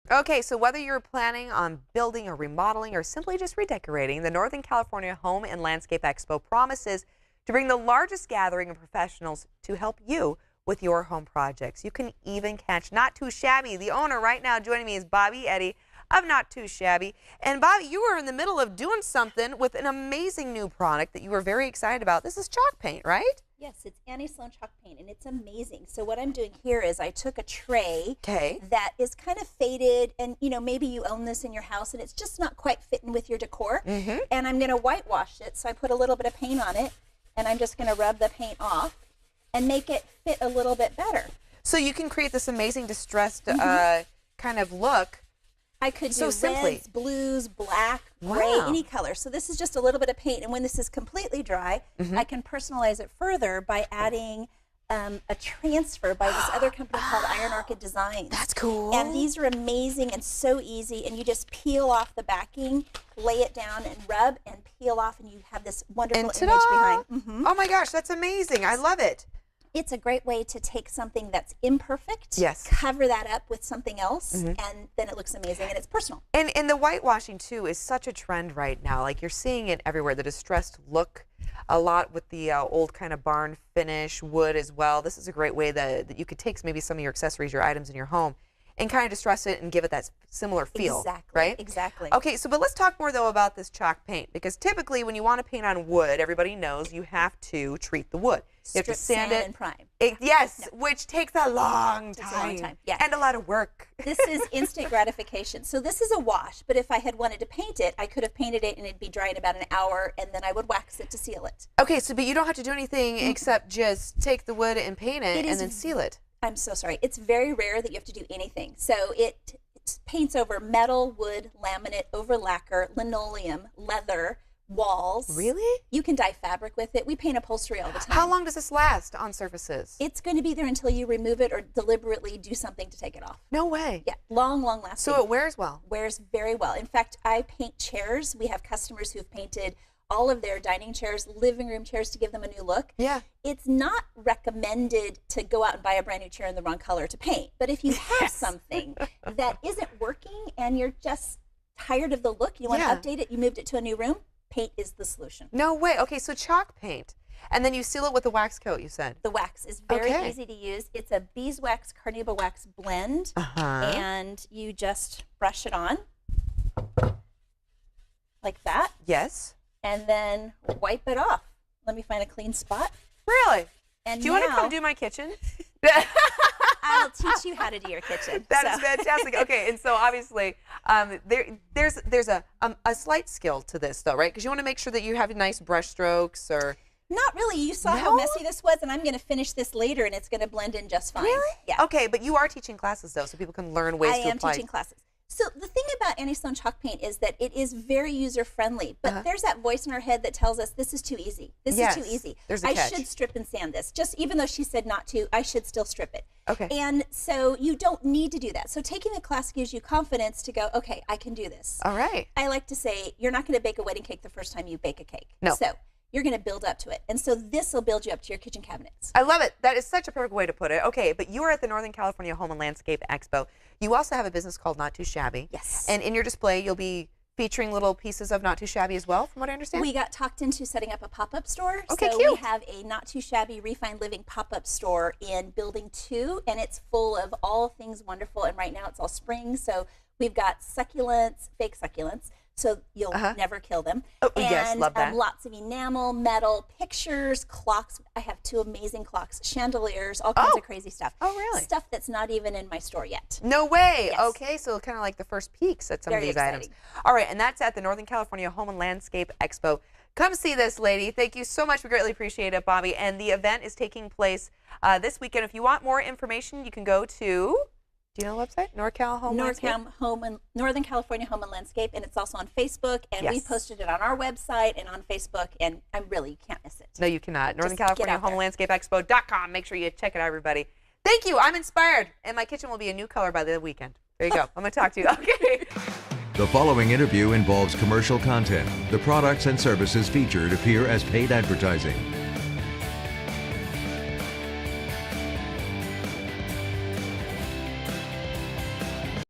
Okay, so whether you're planning on building or remodeling or simply just redecorating, the Northern California Home and Landscape Expo promises to bring the largest gathering of professionals to help you with your home projects. You can even catch Not Too Shabby. The owner right now joining me is Bobby Eddy of Not Too Shabby. And Bobby, you were in the middle of doing something with an amazing new product that you were very excited about. This is chalk paint, right? Yes, it's anti-Sloan chalk paint, and it's amazing. So what I'm doing here is I took a tray that is kind of faded, and maybe you own this in your house, and it's just not quite fitting with your decor. And I'm going to whitewash it, so I put a little bit of paint on it, and I'm just going to rub the paint off and make it fit a little bit better. So you can create this amazing distressed kind of look. I could do reds, blues, black, gray, any color. So this is just a little bit of paint, and when this is completely dry, I can personalize it further by adding a transfer by this other company called Iron Orchid Designs. That's cool. And these are amazing and so easy, and you just peel off the backing, lay it down, and rub, and peel off, and you have this wonderful image behind. Oh my gosh, that's amazing. I love it. It's a great way to take something that's imperfect, yes, cover that up with something else, and then it looks amazing, and it's personal. And the whitewashing, too, is such a trend right now. Like, you're seeing it everywhere, the distressed look, a lot with the old kind of barn finish, wood as well. This is a great way that you could take maybe some of your accessories, your items in your home, and kind of distress it and give it that similar feel, right? Exactly. Okay, so but let's talk more, though, about this chalk paint, because typically when you want to paint on wood, everybody knows you have to treat the wood. You have to sand it and prime. Yes, which takes a long time. Yeah. And a lot of work. This is instant gratification. So this is a wash, but if I had wanted to paint it, I could have painted it and it'd be dry in about an hour, and then I would wax it to seal it. Okay, so but you don't have to do anything except just take the wood and paint it and then seal it. I'm so sorry. It's very rare that you have to do anything. So it paints over metal, wood, laminate, over lacquer, linoleum, leather, walls. Really? You can dye fabric with it. We paint upholstery all the time. How long does this last on surfaces? It's going to be there until you remove it or deliberately do something to take it off. No way. Yeah, long lasting. So it wears well? Wears very well. In fact, I paint chairs. We have customers who've painted all of their dining chairs, living room chairs to give them a new look. Yeah. It's not recommended to go out and buy a brand new chair in the wrong color to paint. But if you have something that isn't working and you're just tired of the look, you want to update it, you moved it to a new room, paint is the solution. No way. Okay, so chalk paint. And then you seal it with a wax coat, you said. The wax is very easy to use. It's a beeswax, carnauba wax blend. And you just brush it on like that. Yes. And then wipe it off. Let me find a clean spot. Really? And do you want to come do my kitchen? I'll teach you how to do your kitchen. That is fantastic. Okay, and so obviously there's a slight skill to this, though, right? Because you want to make sure that you have nice brush strokes or... Not really. You saw how messy this was, and I'm going to finish this later, and it's going to blend in just fine. Really? Yeah. Okay, but you are teaching classes, though, so people can learn ways to apply. I am teaching classes. So the thing about anti-Sloan chalk paint is that it is very user-friendly, but there's that voice in our head that tells us this is too easy. This is too easy. There's a catch. I should strip and sand this. Just even though she said not to, I should still strip it. Okay. And so you don't need to do that. So taking the class gives you confidence to go, okay, I can do this. All right. I like to say you're not going to bake a wedding cake the first time you bake a cake. No. So you're going to build up to it. And so this will build you up to your kitchen cabinets. I love it. That is such a perfect way to put it. Okay, but you are at the Northern California Home and Landscape Expo. You also have a business called Not Too Shabby. Yes. And in your display, you'll be featuring little pieces of Not Too Shabby as well, from what I understand? We got talked into setting up a pop-up store. Okay, so cute. We have a Not Too Shabby Refined Living pop-up store in Building 2, and it's full of all things wonderful. And right now it's all spring, so we've got succulents, fake succulents, so you'll never kill them. Oh, and, yes, love that. Lots of enamel, metal, pictures, clocks. I have 2 amazing clocks, chandeliers, all kinds of crazy stuff. Oh, really? Stuff that's not even in my store yet. No way. Yes. Okay, so kind of like the first peeks at some of Very these exciting. items. All right, and that's at the Northern California Home and Landscape Expo. Come see this lady. Thank you so much. We greatly appreciate it, Bobby. And the event is taking place this weekend. If you want more information, you can go to... Do you know the website? Northern California Home and Landscape, and it's also on Facebook, and we posted it on our website and on Facebook, and you can't miss it. No, you cannot. Just Northern California Home and Landscape Expo.com. Make sure you check it out, everybody. Thank you. I'm inspired, and my kitchen will be a new color by the weekend. There you go. I'm going to talk to you. Okay. The following interview involves commercial content. The products and services featured appear as paid advertising.